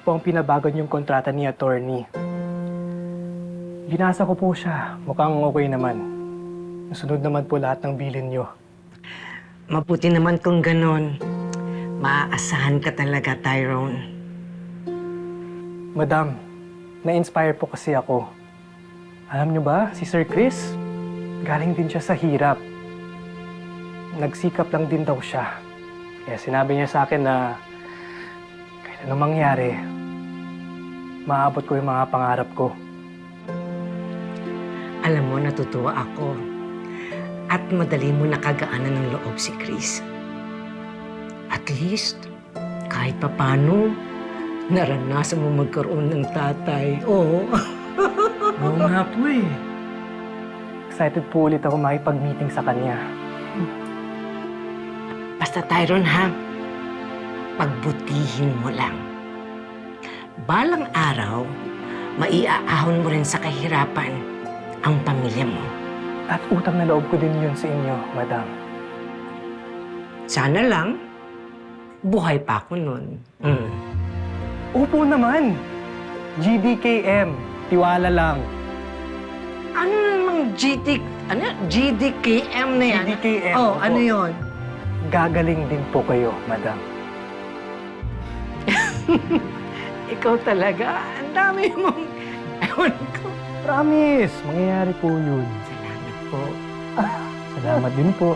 po ang pinabago niyong kontrata ni attorney. Binasa ko po siya. Mukhang okay naman. Nasunod naman po lahat ng bilin niyo. Mabuti naman kung ganon. Maaasahan ka talaga, Tyrone. Madam, na-inspire po kasi ako. Alam niyo ba, si Sir Chris, galing din siya sa hirap. Nagsikap lang din daw siya. Kaya sinabi niya sa akin na kahit anong mangyari, maabot ko yung mga pangarap ko. Alam mo, natutuwa ako. At madali mo nakagaanan ng loob si Chris. At least, kahit papano, naranasan mo magkaroon ng tatay. Oo. Oo nga po eh. Excited po ulit ako makipag-meeting sa kanya. Basta Tyrone ha, pagbutihin mo lang. Balang araw, maiaahon mo rin sa kahirapan ang pamilya mo. At utang na loob ko din yun sa inyo, madam. Sana lang, buhay pa ako nun. Opo naman! GDKM, tiwala lang. Ano namang GDKM na yan? GDKM, Oh, opo. ano yon? Gagaling din po kayo, madam. Ikaw talaga, ang dami mong... Ewan ko. Promise, mangyayari po yun. Salamat po. Salamat din po.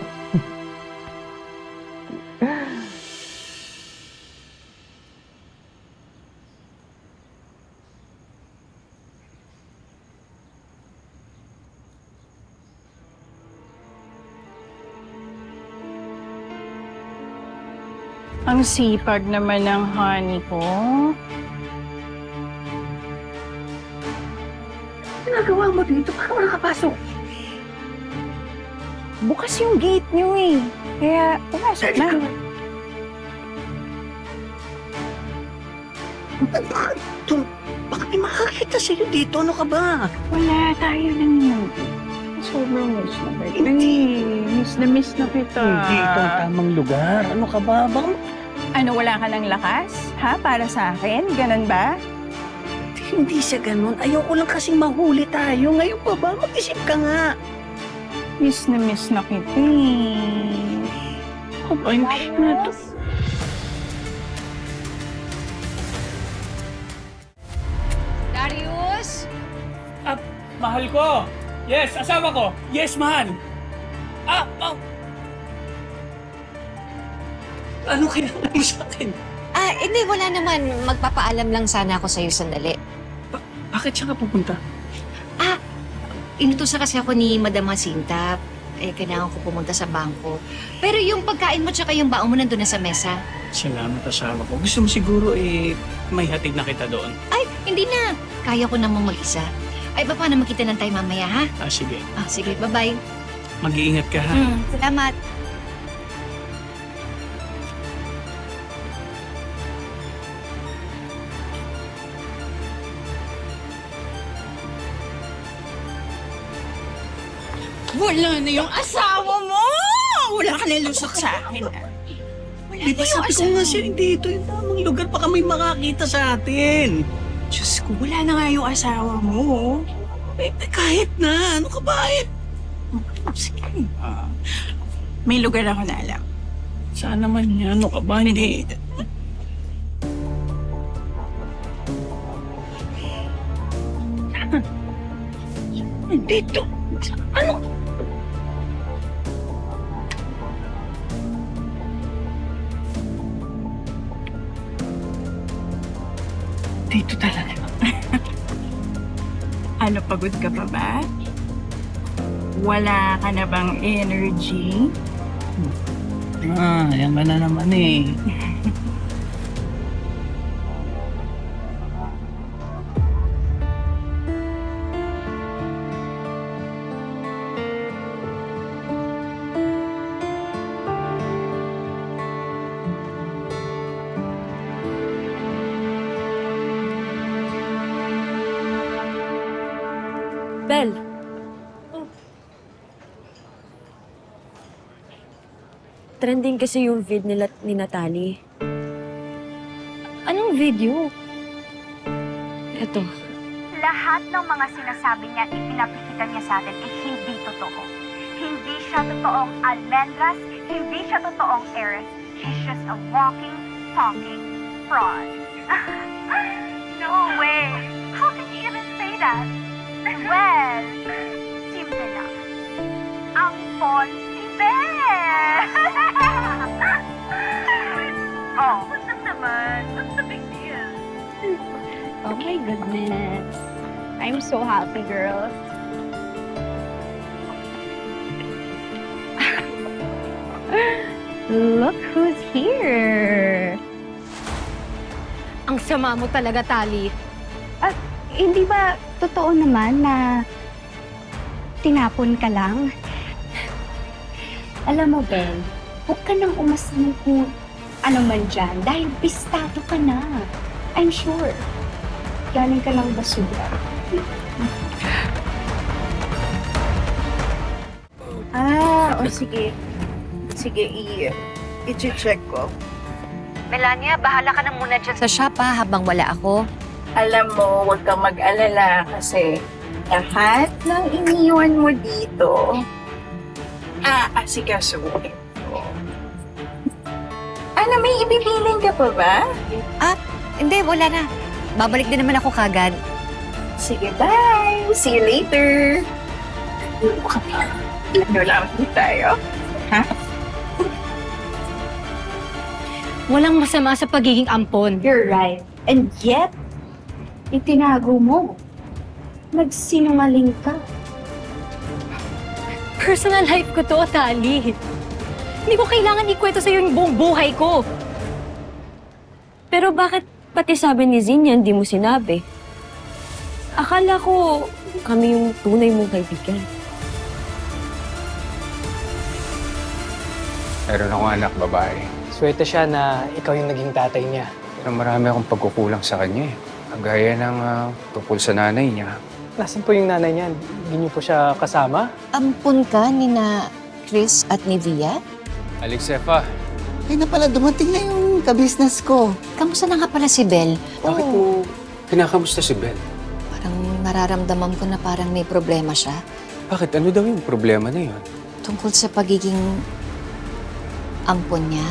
Ang sipag naman ng honey ko. Ginagawa mo dito? Paano ka nakapasok? Bukas yung gate niyo eh. Kaya pumasok na. Baka may makakita sa'yo dito. Ano ka ba? Wala, tayo lang yun. Sobrang miss na kita. Miss na kita. Hindi ito ang tamang lugar. Ano ka ba? Baka Ano, wala ka ng lakas? Ha? Para sa akin? Ganon ba? hindi siya ganun. Ayoko lang kasing mahuli tayo. Ngayon pa ba? Mag-isip ka nga. Miss na kita eh. Aba, hindi na to. Darius? Mahal ko! Yes, asawa ko! Yes, mahal! Ano kailangan mo sa akin? Hindi, wala naman. Magpapaalam lang sana ako sa'yo sandali. Bakit siya ka pupunta? Inutusan kasi ako ni Madam Jacinta. Kailangan ko pumunta sa bangko. Pero yung pagkain mo tsaka yung baon mo nandun na sa mesa. Salamat, asawa ko. Gusto mo siguro may hatid na kita doon. Ay, hindi na. Kaya ko namang mag-isa. Ay, baka naman kita ng tayo mamaya, ha? Sige. Sige, bye-bye. Mag-iingat ka, ha? Salamat. Wala na yung asawa mo! Wala ka nilusok sa akin. Wala Di ba sabi ko nga sa'yo, dito yung tamang lugar. Baka may makakita sa atin. Diyos ko, wala na nga yung asawa mo. Kahit na. Ano ka ba? Sige. May lugar ako na alam. Saan naman yan? Ano ka ba? Hindi. Dito. Ano? Dito talaga. Ano, pagod ka pa ba? Wala ka na bang energy? Yan ka na naman eh. Bel. Trending kasi yung vid nila ni Natalie. Anong video? Ito. Lahat ng mga sinasabi niya at ipinapikita niya sa atin ay hindi totoo. Hindi siya totoong almendras, hindi siya totoong heiress. She's just a walking, talking fraud. No way! How can you even say that? Well, simple lang. Ampon si Belle! Oh, what's up naman? What's the big deal? Oh my goodness. I'm so happy, girls. Look who's here. Ang sama mo talaga, Tali. Hindi ba totoo naman na tinapon ka lang? Alam mo, Ben, huwag ka nang umasing kung ano man dyan dahil pistado ka na. I'm sure. Galing ka lang basura. O sige. Sige, i-check ko. Melania, bahala ka na muna dyan sa shop habang wala ako. Alam mo, huwag kang mag-alala kasi lahat ng iniwan mo dito, aasikasuhin ko. Ano, may ibibilin ka pa ba? Hindi, wala na. Babalik din naman ako kagad. Sige, bye! See you later! Ano lang tayo? Walang masama sa pagiging ampon. You're right. And yet, itinago mo. Nagsinungaling ka. Personal life ko to, Tali. Hindi ko kailangan ikwento sa'yo yung buong buhay ko. Pero bakit pati sabi ni Zin yan, di mo sinabi? Akala ko kami yung tunay mong kaibigan. Meron akong anak, babae. Swerte siya na ikaw yung naging tatay niya. Pero marami akong pagkukulang sa kanya eh. Kagaya ng tungkol sa nanay niya. Nasaan po yung nanay niya? Hindi niyo po siya kasama? Ampun ka ni na Chris at ni Via? Alexefa, Ay na pala, dumating na yung kabisnes ko. Kamusta na nga pala si Belle? bakit mo kinakamusta si Ben? Parang nararamdaman ko na parang may problema siya. Bakit? Ano daw yung problema na yun? Tungkol sa pagiging ampon niya.